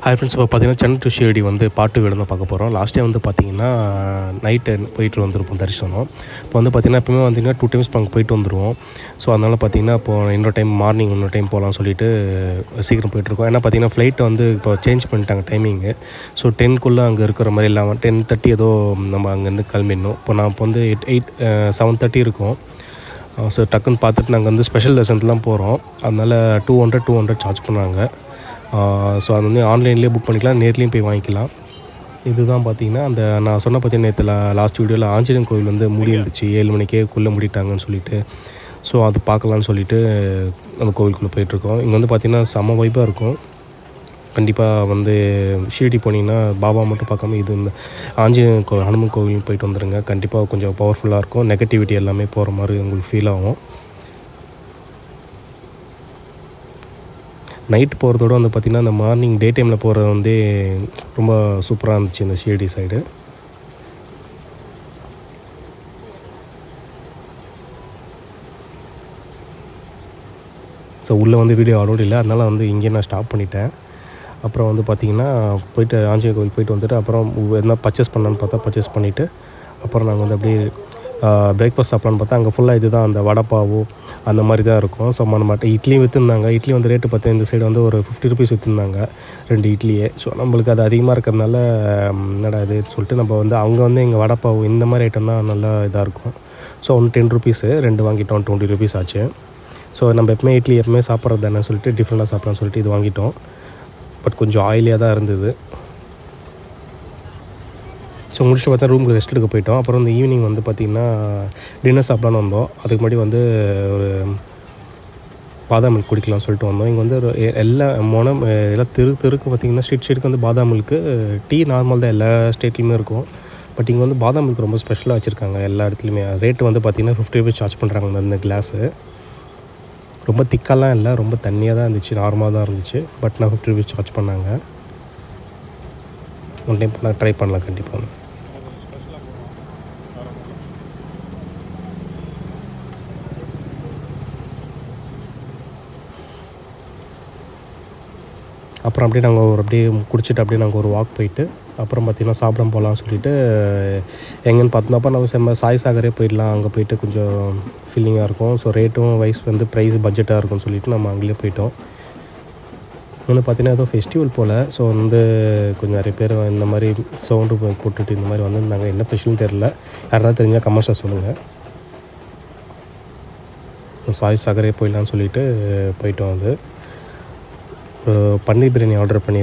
Hi friends, இப்போ பார்த்தீங்கன்னா Chennai to Shirdi வந்து பாட்டு வீடு தான் பார்க்க போகிறோம். லாஸ்ட் டே வந்து பார்த்தீங்கன்னா நைட்டு போயிட்டு வந்திருப்போம் தரிசனம். இப்போ வந்து பார்த்தீங்கன்னா எப்பவுமே வந்தீங்கன்னா 2 டைம்ஸ் அங்கே போயிட்டு வந்துடுவோம். ஸோ அதனால் பார்த்தீங்கன்னா இப்போது இன்னொரு டைம் மார்னிங் இன்னொரு டைம் போகலான்னு சொல்லிட்டு சீக்கிரம் போயிட்டுருக்கோம். ஏன்னா பார்த்தீங்கன்னா ஃப்ளைட் வந்து இப்போ சேஞ்ச் பண்ணிட்டாங்க டைமிங்கு. ஸோ 10க்குள்ளே அங்கே இருக்கிற மாதிரி இல்லாமல் 10:30 ஏதோ நம்ம அங்கேருந்து கிளம்பிடணும். இப்போ நான் இப்போ வந்து 7:30 இருக்கும். ஸோ டக்குன்னு பார்த்துட்டு நாங்கள் வந்து ஸ்பெஷல் தரிசனத்துலாம் போகிறோம். அதனால் 200 சார்ஜ் பண்ணாங்க. ஸோ அது வந்து ஆன்லைன்லேயே புக் பண்ணிக்கலாம், நேர்லேயும் போய் வாங்கிக்கலாம். இதுதான் பார்த்திங்கன்னா அந்த நான் சொன்ன பார்த்தீங்கன்னா நேற்று லாஸ்ட் வீடியோவில் ஆஞ்சநேயர் கோவில் வந்து மூடி இருந்துச்சு, 7 மணிக்கேக்குள்ளே மூடிட்டாங்கன்னு சொல்லிட்டு. ஸோ அது பார்க்கலான்னு சொல்லிட்டு அந்த கோவிலுக்குள்ளே போயிட்டுருக்கோம். இங்கே வந்து பார்த்திங்கன்னா செம்ம வைப்பாக இருக்கும். கண்டிப்பாக வந்து ஷிரடி போனீங்கன்னா பாபா மட்டும் பார்க்காம இது இந்த ஆஞ்சநேயர் கோவில் ஹனுமன் கோவிலும் போயிட்டு வந்துடுங்க. கண்டிப்பாக கொஞ்சம் பவர்ஃபுல்லாக இருக்கும். நெகட்டிவிட்டி எல்லாமே போகிற மாதிரி உங்களுக்கு ஃபீல் ஆகும். நைட் போகிறதோட வந்து பார்த்திங்கன்னா அந்த மார்னிங் டே டைமில் போகிறது வந்து ரொம்ப சூப்பராக இருந்துச்சு இந்த ஷிரடி சைடு. ஸோ உள்ளே வந்து வீடியோ அலோடு இல்லை, அதனால் வந்து இங்கே நான் ஸ்டாப் பண்ணிட்டேன். அப்புறம் வந்து பார்த்திங்கன்னா போயிட்டு ஆஞ்சநேயர் கோவில் போயிட்டு வந்துட்டு அப்புறம் எதனா பர்ச்சேஸ் பண்ணலான்னு பார்த்தா பர்ச்சேஸ் பண்ணிவிட்டு அப்புறம் நாங்கள் வந்து அப்படியே பிரேக்ஃபாஸ்ட் சாப்பிட்லான்னு பார்த்தா அங்கே ஃபுல்லாக இது தான் அந்த வடைப்பாவு அந்த மாதிரி தான் இருக்கும். ஸோ நம்மகிட்ட இட்லி விற்றுருந்தாங்க. இட்லி வந்து ரேட்டு பார்த்தா இந்த சைடு வந்து ஒரு 50 ருபீஸ் விற்றுருந்தாங்க 2 இட்லியே. ஸோ நம்மளுக்கு அது அதிகமாக இருக்கிறதுனால என்னடா இது சொல்லிட்டு நம்ம வந்து அங்கே வந்து எங்கள் வடைப்பாவு இந்த மாதிரி ஐட்டம் தான் நல்லா இதாக இருக்கும். ஸோ ஒன்று 10 ருபீஸு 2 வாங்கிட்டோம், 20 ருபீஸ் ஆச்சு. ஸோ நம்ம எப்பவுமே இட்லி எப்பவுமே சாப்பிட்றது தானே சொல்லிட்டு டிஃப்ரெண்ட்டாக சாப்பிட்லான்னு சொல்லிட்டு இது வாங்கிட்டோம். பட் கொஞ்சம் ஆயிலியாக தான் இருந்தது. ஸோ முடிச்சுட்டு பார்த்தா ரூமுக்கு ரெஸ்ட் எடுக்க போயிட்டோம். அப்புறம் இந்த ஈவினிங் வந்து பார்த்திங்கன்னா டின்னர் சாப்பிட்லான்னு வந்தோம். அதுக்கு முன்னாடி வந்து ஒரு பாதாம் மில்க் குடிக்கலாம்னு சொல்லிட்டு வந்தோம். இங்கே வந்து ஒரு எல்லாம் தெருக்கு பார்த்திங்கன்னா ஸ்ட்ரீட்டுக்கு வந்து பாதாம் மில்க்கு, டீ நார்மல் தான் எல்லா ஸ்டேட்லேயுமே இருக்கும். பட் இங்கே வந்து பாதாம் மில்க் ரொம்ப ஸ்பெஷலாக வச்சுருக்காங்க எல்லா இடத்துலையுமே. ரேட்டு வந்து பார்த்திங்கன்னா 50 ருபீஸ் சார்ஜ் பண்ணுறாங்க இந்த கிளாஸு. ரொம்ப திக்காலாம் இல்லை, ரொம்ப தண்ணியாக தான் இருந்துச்சு, நார்மலாக தான் இருந்துச்சு. பட் நான் 50 ருபீஸ் சார்ஜ் பண்ணாங்க. ஒன் டைம் நான் ட்ரை பண்ணலாம் கண்டிப்பாக. அப்புறம் அப்படியே நாங்கள் அப்படியே குடிச்சிட்டு அப்படியே நாங்கள் ஒரு வாக் போயிட்டு அப்புறம் பார்த்திங்கன்னா சாப்பிட போகலான்னு சொல்லிட்டு எங்கேன்னு பார்த்தோம்னா நம்ம சாய் சாகரே போயிடலாம். அங்கே போயிட்டு கொஞ்சம் ஃபீலிங்காக இருக்கும். ஸோ ரேட்டும் வைஸ் வந்து ப்ரைஸ் பட்ஜெட்டாக இருக்கும்னு சொல்லிட்டு நம்ம அங்கேயே போயிட்டோம். இன்னொன்று பார்த்திங்கன்னா ஏதோ ஃபெஸ்டிவல் போல். ஸோ வந்து கொஞ்சம் நிறைய பேர் இந்த மாதிரி சவுண்டு போட்டுட்டு இந்த மாதிரி வந்திருந்தாங்க. என்ன ஸ்பெஷல்னு தெரில, யாருன்னா தெரிஞ்சால் கமெண்ட்ஸில் சொல்லுங்கள். சாய் சாகரே போயிடலான்னு சொல்லிட்டு போயிட்டோம். வந்து ஒரு பன்னீர் பிரியாணி ஆர்டர் பண்ணியிருந்தேன்.